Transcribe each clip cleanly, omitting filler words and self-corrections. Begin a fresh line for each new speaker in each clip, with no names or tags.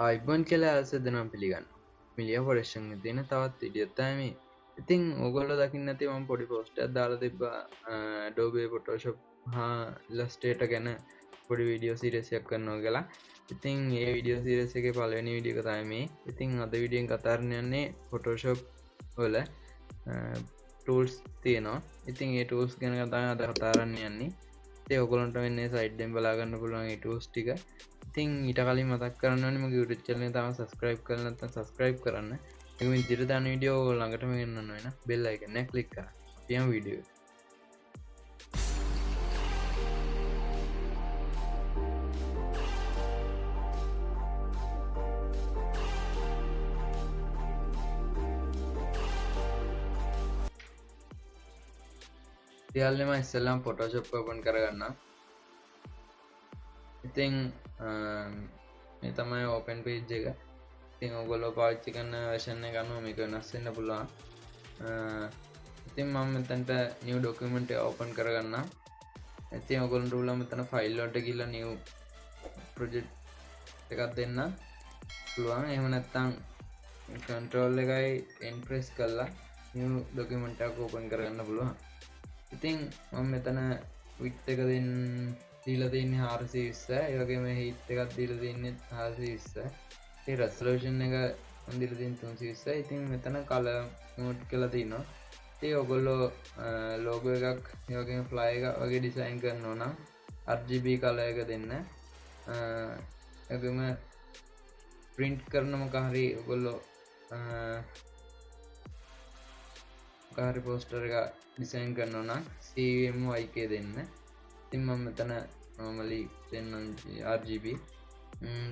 අයිබන් කියලා ඇස දෙනම් පිළිගන්න මිලිය පොඩේෂන් තියෙන තවත් විඩියෝ තමයි මේ. ඉතින් ඕගොල්ලෝ දකින්න ඇති මම පොඩි පෝස්ට් එකක් දාලා තිබ්බා Adobe Photoshop හා Illustrator ගැන පොඩි වීඩියෝ සීරීස් එකක් කරනවා කියලා. ඉතින් මේ වීඩියෝ සීරීස් එකේ පළවෙනි වීඩියෝ එක තමයි මේ. ඉතින් අද වීඩියෝෙන් කතා කරන්න යන්නේ Photoshop වල tools තියෙනවා. ඉතින් ඒ tools ගැන තමයි අද කතා කරන්න යන්නේ. ඉතින් ඔයගොල්ලන්ට මෙන්න side එකෙන් බලා ගන්න පුළුවන් මේ tools ටික. ඉතින් ඊට කලින් මතක් කරන්න ඕනේ මගේ YouTube channel එක තාම subscribe කරලා නැත්නම් subscribe කරන්න. ඒක මේ විදිහට දාන වීඩියෝ ළඟටම ගෙන්නන්න වෙන bell icon එක click කරන්න. අපි යමු වීඩියෝ එකට. යාළුවනේ මම ඉස්සෙල්ලාම Photoshop open කරගන්නම්. ඉතින් මේ තමයි open page එක. ඉතින් ඔයගොල්ලෝ පාවිච්චි කරන version එක අනුව මේක වෙනස් වෙන්න පුළුවන්. ඉතින් මම මෙතනට new document එක open කරගන්නම්. ඉතින් ඔයගොල්ලන්ට උලා මෙතන file වලට ගිහලා new project එකක් දෙන්න පුළුවන්. එහෙම නැත්නම් control එකයි n press කරලා new document එකක් open කරගන්න පුළුවන්. ඉතින් මම මෙතන width එක දීලා තියෙන්නේ 420. ඒ වගේම height එකක් දීලා තියෙන්නේ 420. ඒ resolution එක මම දීලා තියෙන්නේ 320. ඉතින් මෙතන color mode කියලා තියෙනවා. ඉතින් ඔයගොල්ලෝ logo එකක් ඒ වගේම flyer එකක් වගේ design කරනවා නම් RGB color එක දෙන්න. ඒ වගේම print කරන මොකක් හරි ඔයගොල්ලෝ කාරි පෝස්ටර් එක ඩිසයින් කරනවා නම් CMYK දෙන්න. ඉතින් මම මෙතන normally දෙන්නම් RGB.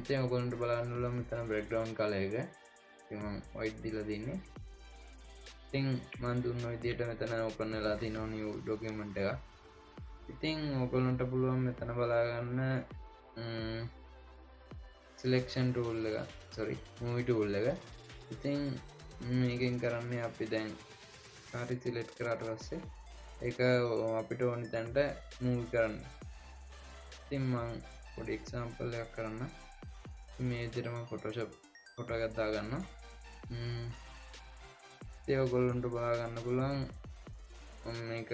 ඉතින් ඔයගොල්ලන්ට බලන්න ඕන මෙතන background color එක. ඉතින් මම white දීලා තින්නේ. ඉතින් මම දුන්න විදිහට මෙතන open වෙලා තියෙනවා new document එක. ඉතින් ඔයගොල්ලන්ට පුළුවන් මෙතන බලා ගන්න selection tool එක. movie tool එක. ඉතින් මේකෙන් කරන්නේ අපි දැන් කාරි සිලෙක්ට් කරාට පස්සේ ඒක අපිට ඕනි තැනට මූව් කරන්න. ඉතින් මම පොඩි එක්සැම්පල් එකක් කරන්න. මේ විදිහට මම Photoshop ෆොටෝ එකක් දාගන්නවා. ඉතින් ඔයගොල්ලන්ට බලා ගන්න පුළුවන් මම මේක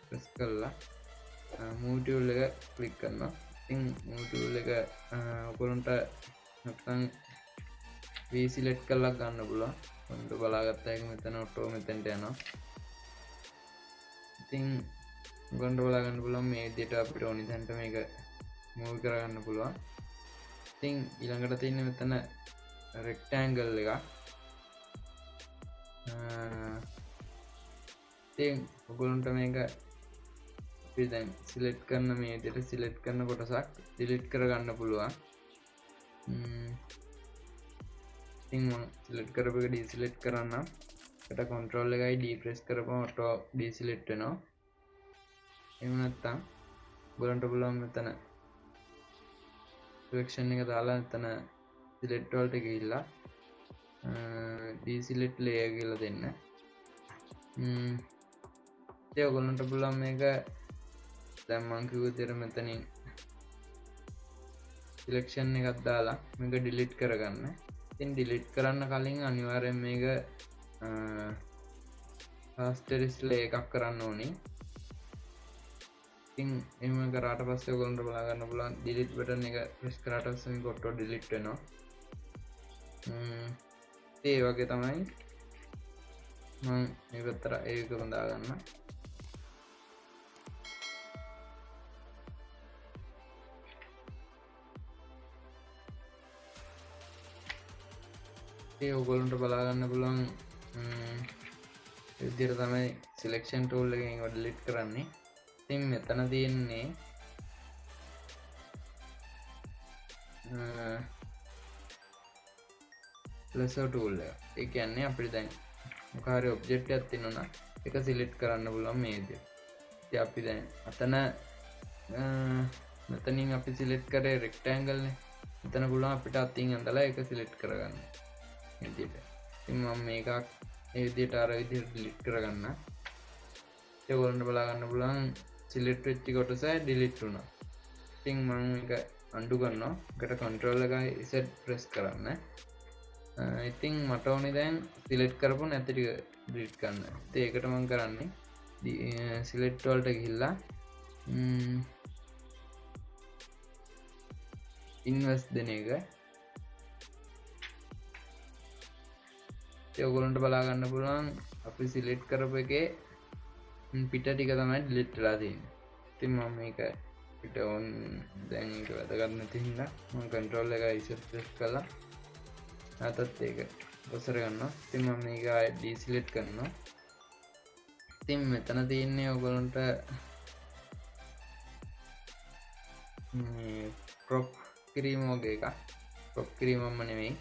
ප්‍රෙස් කරලා move tool එක ක්ලික් කරනවා. ඉතින් move tool එක ඔයගොල්ලන්ට නැත්නම් V select කරලා ගන්න පුළුවන්. ඔන්න බලාගත්තා එක මෙතන ඔටෝ මෙතෙන්ට යනවා. ඉතින් ඔයගොල්ලන්ට බලා ගන්න පුළුවන් මේ විදිහට අපිට ඕනි තැනට මේක මූව් කරගන්න පුළුවන්. ඉතින් ඊළඟට තියෙන්නේ මෙතන rectangle එක. ඉතින් ඔයගොල්ලන්ට මේක අපි දැන් select කරන මේ විදිහට select කරන කොටසක් delete කරගන්න පුළුවන්. ඉතින් මම select කරපු එක deselect කරන්න. ඒකට control එකයි D press කරපුවම auto deselect වෙනවා. එහෙම නැත්නම් ඔයගොල්ලන්ට පුළුවන් මෙතන selection එක දාලා මෙතන select වලට ගිහිල්ලා deselect layer කියලා දෙන්න. ඉතින් ඔයගොල්ලන්ට පුළුවන් මේක දැන් මම කිව්ව විදිහට මෙතනින් selection එකක් දාලා මේක delete කරගන්න. ඉතින් delete කරන්න කලින් අනිවාර්යෙන් මේක asterisk layer එකක් කරන්න ඕනේ. ඉතින් එහෙම කරාට පස්සේ ඔයගොල්ලන්ට බලා ගන්න පුළුවන් delete button එක press කරාට පස්සේ මේක auto delete වෙනවා. ඒ වගේ තමයි මම මේ පැත්තට ඒක බඳා ගන්න. ඒ ඔයගොල්ලන්ට බලා ගන්න පුළුවන් ඒ විදිහට තමයි selection tool එකෙන් ඒක delete කරන්නේ. ඉතින් මෙතන තියෙන්නේ lasso tool එක. ඒ කියන්නේ අපිට දැන් මොකක් හරි object එකක් තියෙනවා නම් ඒක select කරන්න පුළුවන් මේ විදිහට. ඉතින් අපි දැන් අතන මෙතනින් අපි select කරේ rectangle නේ. මෙතන පුළුවන් අපිට අතින් ඇඳලා ඒක select කරගන්න. මේ විදිහට. ඉතින් මම මේකක් මේ විදිහට අර විදිහට delete කරගන්න. ඒගොල්ලන්ට බලා ගන්න පුළුවන් select වෙච්ච කොටස delete වුණා. ඉතින් මම මේක අන්ඩු කරනවා. එකට control එකයි Z press කරන්න. ඉතින් මට ඕනේ දැන් select කරපු නැති ටික delete කරන්න. ඉතින් ඒකට මම කරන්නේ select වලට ගිහිල්ලා inverse දෙන එක. ඒ ඔයගොල්ලන්ට බලා ගන්න පුළුවන් අපි select කරපු එකේ පිට ටික තමයි delete වෙලා තියෙන්නේ. ඉතින් මම මේක පිට on දැන් ඒක වැදගත් නැති හින්දා මම control එක ඉස්සෙල් press කරලා නැතත් ඒක ඔසර ගන්නවා. ඉතින් මම මේක deselect කරනවා. ඉතින් මෙතන තියෙන්නේ ඔයගොල්ලන්ට crop කිරීම වගේ එකක්. crop කිරීමම නෙමෙයි.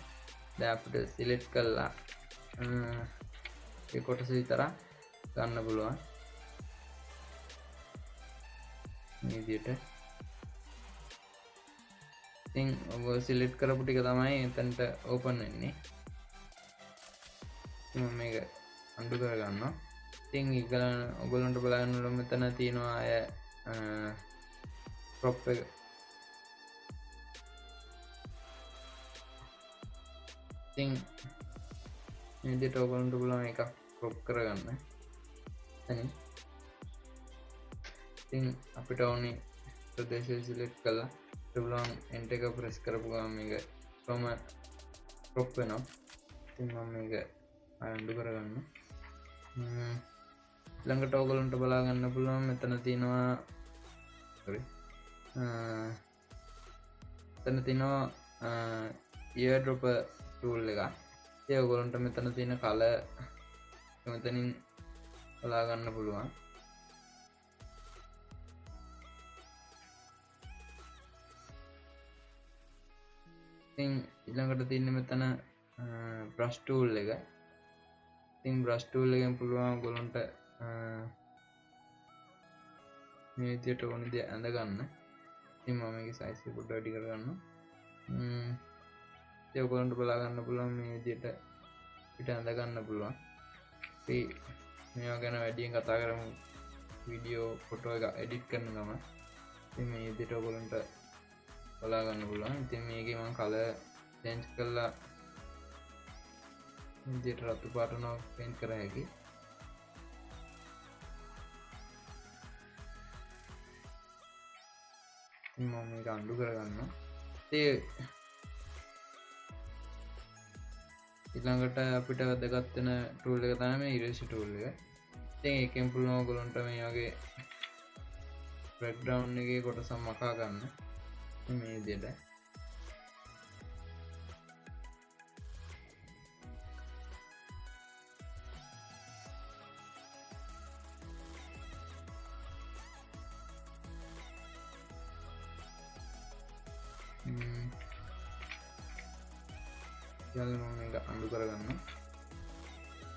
දැන් අපිට select කරලා ඒ කොටස විතර ගන්න පුළුවන්. මේ විදිහට. ඉතින් ඔබ select කරපු ටික තමයි එතනට open වෙන්නේ. මම මේක undo කර ගන්නවා. ඉතින් ඔයගොල්ලන්ට බලන්න ඕන මෙතන තියෙනවා අය crop එක. ඉතින් මේ විදිහට ඔයගොල්ලන්ට පුළුවන් එකක් crop කරගන්න. ඉතින් අපිට ඕනේ ප්‍රදේශය select කරලා පුළුවන් enter එක press කරපු ගමන් මේක crop වෙනවා. ඉතින් මම මේක undo කරගන්නවා. ළඟට ඔයගොල්ලන්ට බලා ගන්න පුළුවන් මෙතන තියෙනවා මෙතන තියෙනවා airdrop tool එක. ඒ ඔයගොල්ලන්ට මෙතන තියෙන color මෙතනින් බලා ගන්න පුළුවන්. ඉතින් ඊළඟට තියෙන්නේ මෙතන brush tool එක. ඉතින් brush tool එකෙන් පුළුවන් ඔයගොල්ලන්ට මේ විදිහට ඕන දේ ඇඳ ගන්න. ඉතින් මම මේකේ size එක පොඩ්ඩක් වැඩි කර ගන්නවා. ඉතින් ඔයගොල්ලන්ට බලා ගන්න පුළුවන් මේ විදිහට පිට ඇඳ ගන්න පුළුවන්. ඉතින් මේවා ගැන වැඩියෙන් කතා කරමු වීඩියෝ ෆොටෝ එක එඩිට් කරන ගමන්. ඉතින් මේ විදිහට ඔයගොල්ලන්ට බලා ගන්න පුළුවන්. ඉතින් මේකේ මම color change කරලා මේ විදිහට රතු පාටන paint කර හැකියි. ඉතින් මම මේක undo කරගන්නවා. ඉතින් ඊළඟට අපිට වැදගත් වෙන tool එක තමයි මේ erase tool එක. ඉතින් ඒකෙන් පුළුවන් ඔයගොල්ලන්ට මේ වගේ background එකේ කොටසක් මකා ගන්න. මේ විදිහට. ඊළඟට මම මේක undo කරගන්නවා.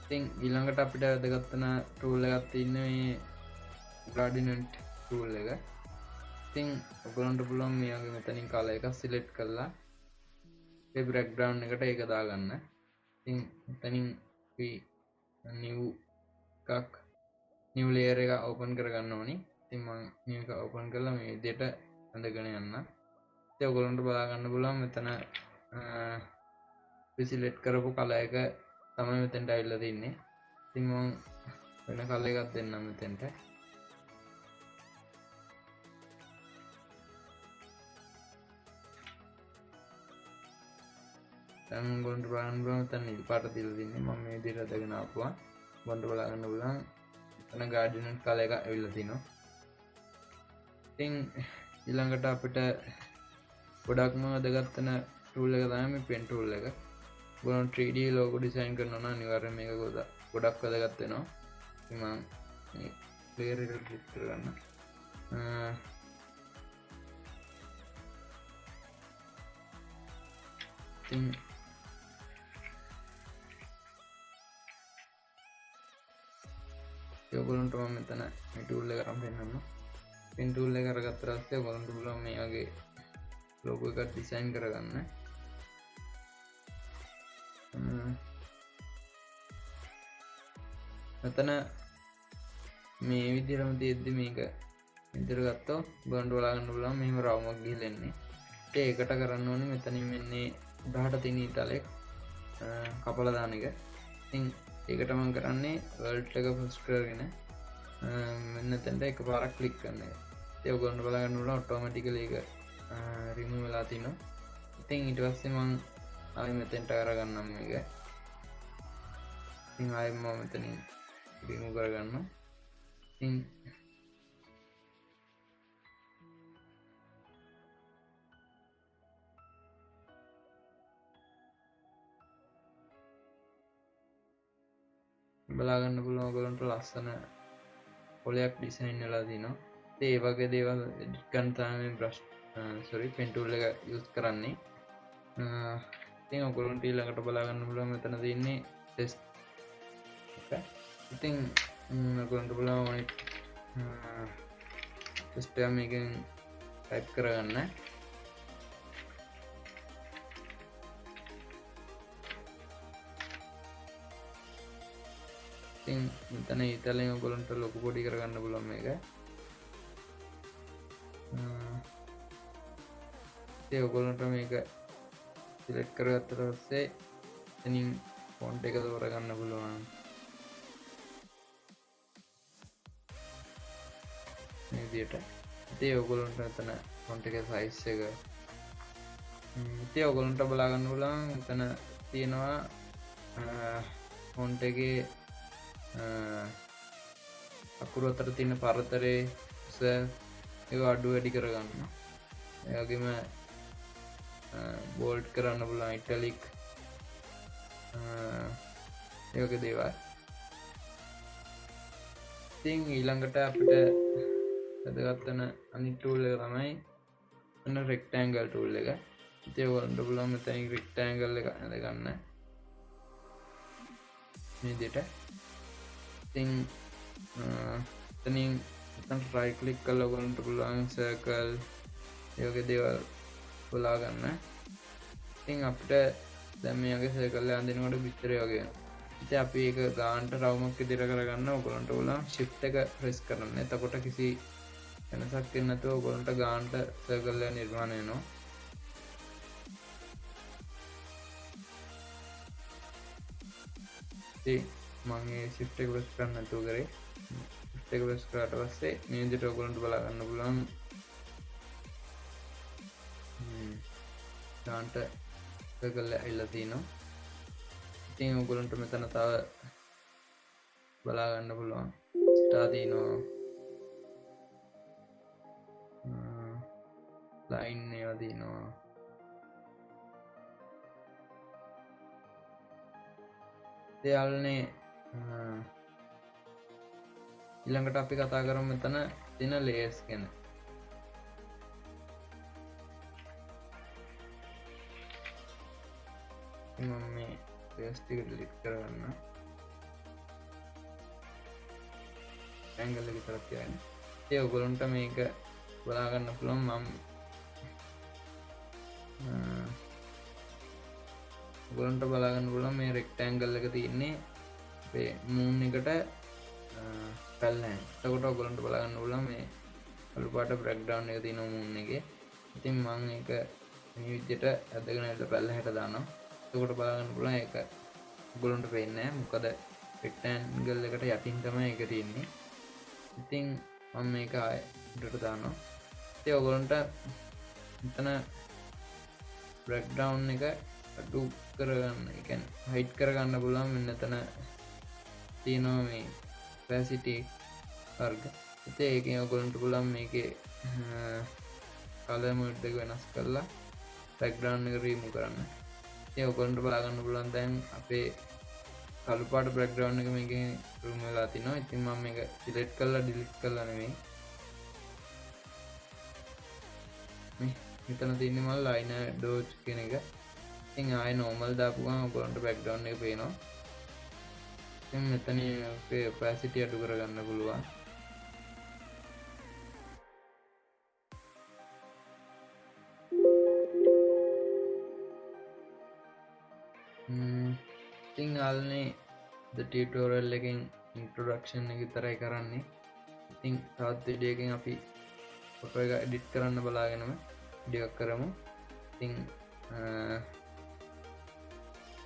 ඉතින් ඊළඟට අපිට වැදගත් වෙන tool එකක් තියෙන්නේ මේ gradient tool එක. ඉතින් ඔයගොල්ලන්ට පුළුවන් මේ වගේ මෙතනින් color එකක් select කරලා ඒ background එකට ඒක දාගන්න. ඉතින් මෙතනින් අපි new layer එක open කරගන්න ඕනි. ඉතින් මම new එක open කරලා මේ විදිහට ඇඳගෙන යන්න. ඉතින් ඔයගොල්ලන්ට බලා ගන්න පුළුවන් මෙතන select කරපු color එක තමයි මෙතෙන්ට ඇවිල්ලා තින්නේ. ඉතින් මම වෙන color එකක් දෙන්නම් මෙතෙන්ට. දැන් ඔයගොල්ලන්ට බලන්න පුළුවන් මෙතන නිල් පාට දීලා තින්නේ. මම මේ විදිහට අදගෙන ආපුවා. ඔයගොල්ලන්ට බලා ගන්න පුළුවන් එතන gradient color එක ඇවිල්ලා තිනවා. ඉතින් ඊළඟට අපිට ගොඩක්ම වැදගත් වෙන tool එක තමයි මේ pen tool එක. ඔයගොල්ලෝ 3D logo design කරනවා නම් අනිවාර්යයෙන් මේක ගොඩක් වැදගත් වෙනවා. ඉතින් මම මේ layer එක click කරගන්න. ඉතින් ඔයගොල්ලන්ට මම මෙතන මේ tool එක අරන් දෙන්නම්. pen tool එක අරගත්ත පස්සේ ඔයගොල්ලන්ට පුළුවන් මේ වගේ logo එකක් design කරගන්න. මෙතන මේ විදිහටම තියෙද්දි මේක විතර ගත්තොත් ඔයගොල්ලන්ට බලා ගන්න පුළුවන් මෙහෙම රවුමක් ගිහලා එන්නේ. ඒකට කරන්න ඕනේ මෙතනින් මෙන්නේ උඩහට තියෙන ඊතලෙක් කපලා දාන එක. ඉතින් ඒකට මම කරන්නේ වර්ල්ඩ් එක ප්‍රෙස් කරගෙන මෙන්න එතනට එකපාරක් ක්ලික් කරන එක. ඉතින් ඔයගොල්ලෝ බලගන්න පුළුවන් ඔටෝමැටිකලි ඒක රිමූව් වෙලා තිනවා. ඉතින් ඊට පස්සේ මම ආයෙ මෙතෙන්ට අරගන්නම් මේක. ඉතින් ආයෙ මම මෙතනින් රිමූව් කරගන්නවා. ඉතින් බලාගන්න පුළුවන් ඔයගොල්ලන්ට ලස්සන පොලයක් ඩිසයින් වෙලා තිනවා. ඉතින් ඒ වගේ දේවල් එඩිට් කරන්න තමයි බ්‍රෂ් පෙන් ටූල් එක යූස් කරන්නේ. ඉතින් ඔයගොල්ලන්ට ඊළඟට බලාගන්න පුළුවන් මෙතන තියෙන්නේ ටෙස්ට් එක. ඉතින් ඔයගොල්ලන්ට පුළුවන් ඔය ටෙස්ට් එක මේකෙන් ටයිප් කරගන්න. ඉතින් මෙතන ඊතලෙන් ඔයගොල්ලන්ට ලොකු පොඩි කරගන්න පුළුවන් මේක. ඉතින් ඔයගොල්ලන්ට මේක සිලෙක්ට් කරගත්තට පස්සේ එතනින් ෆොන්ට් එක තෝරගන්න පුළුවන්. මේ විදිහට. ඉතින් ඔයගොල්ලන්ට එතන ෆොන්ට් එකේ සයිස් එක ඉතින් ඔයගොල්ලන්ට බලා ගන්න පුළුවන් එතන තියෙනවා ෆොන්ට් එකේ අකුරු අතර තියෙන පරතරේ ඒක අඩු වැඩි කරගන්න. ඒ වගේම බෝල්ඩ් කරන්න පුළුවන් ඉටැලික් ඒ වගේ දේවල්. ඉතින් ඊළඟට අපිට වැදගත් වෙන අනිත් ටූල් එක තමයි අන්න රෙක්ටැන්ගල් ටූල් එක. ඉතින් ඔයගොල්ලන්ට පුළුවන් මෙතන රෙක්ටැන්ගල් එක අඳගන්න මේ විදිහට. ඉතින් එතනින් රයිට් ක්ලික් කරලා ඔයගොල්ලන්ට පුළුවන් සර්කල් ඒ වගේ දේවල් බලා ගන්න. ඉතින් අපිට දැන් මේ වගේ සර්කල් එක අඳිනකොට පිටරේ වගේ වෙනවා. ඉතින් අපි ඒක ගානට රවුමක් විදිහට කරගන්න ඔයගොල්ලන්ට පුළුවන් shift එක press කරන්න. එතකොට කිසි වෙනසක් වෙන්නේ නැතුව ඔයගොල්ලන්ට ගානට සර්කල් එක නිර්මාණය වෙනවා. ඉතින් මම මේ shift එක press කරන්න නැතුව කරේ. shift එක press කරාට පස්සේ මේ විදිහට ඔයගොල්ලන්ට බලා ගන්න පුළුවන් ගානට සර්කල් එක ඇවිල්ලා තිනවා. ඉතින් ඔයගොල්ලන්ට මෙතන තව බලා ගන්න පුළුවන් ස්ටාර් තිනවා. ලයින් ඒවා තිනවා. යාළුවනේ ඊළඟට අපි කතා කරමු මෙතන තියෙන ලේයර්ස් ගැන. මම මේ ලේයර්ස් ටික ඩිලීට් කරගන්න. ඇන්ගල් එක විතරක් තියන්න. ඒ ඔයගොල්ලන්ට මේක බලා ගන්න පුළුවන්. ඔයගොල්ලන්ට බලා ගන්න පුළුවන් මේ රෙක්ටැන්ගල් එක තියෙන්නේ අපේ මූන් එකට පැල්ලෙන්. එතකොට ඔයගොල්ලන්ට බලා ගන්න පුළුවන් මේ අලු පාට බ්‍රෑක්ග්‍රවුන්ඩ් එක තියෙනවා මූන් එකේ. ඉතින් මම ඒක මේ විදිහට ඇදගෙන ඇවිල්ලා පැල්ලෙහාට දානවා. එතකොට බලා ගන්න පුළුවන් ඒක ඔයගොල්ලන්ට පේන්නේ නැහැ. මොකද රෙක්ටැන්ගල් එකට යටින් තමයි ඒක තියෙන්නේ. ඉතින් මම මේක ආයෙ උඩට දානවා. ඉතින් ඔයගොල්ලන්ට මෙතන බ්‍රෑක්ග්‍රවුන්ඩ් එක අඩු කරගන්න, ඒ කියන්නේ හයිට් කරගන්න පුළුවන්. මෙන්න එතන තියෙනවා මේ opacity වර්ග. ඉතින් ඒකෙන් ඔයගොල්ලන්ට පුළුවන් මේකේ color mode එක වෙනස් කරලා background එක remove කරන්න. ඉතින් ඔයගොල්ලන්ට බලා ගන්න පුළුවන් දැන් අපේ කළු පාට background එක මේකෙන් remove වෙලා තිනවා. ඉතින් මම මේක select කරලා delete කරලා නෙමෙයි මේ මෙතන තියෙන්නේ මම liner dodge කියන එක. ඉතින් ආයෙ normal දාපු ගමන් ඔයගොල්ලන්ට background එක පේනවා. ඉතින් මෙතන ඔකේ opacity අඩු කරගන්න පුළුවන්. ඉතින් ආල්නේ the tutorial එකෙන් introduction එක විතරයි කරන්නේ. ඉතින් තවත් වීඩියෝ එකකින් අපි ෆොටෝ එක edit කරන්න බලාගෙනම වීඩියෝ එකක් කරමු. ඉතින්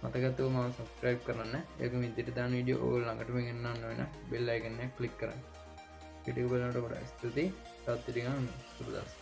මතකතු ම සබස්ක්‍රයිබ් කරන්න ඒක විදිරි දාන විඩියෝ ඕල් ළඟටම ගන්නන්න වෙන බෙල් අයිකන්න ක්ලික් කරන්න පිටි බලට ගොඩ ස්තුති තත්තිටිගන්න සුරදස්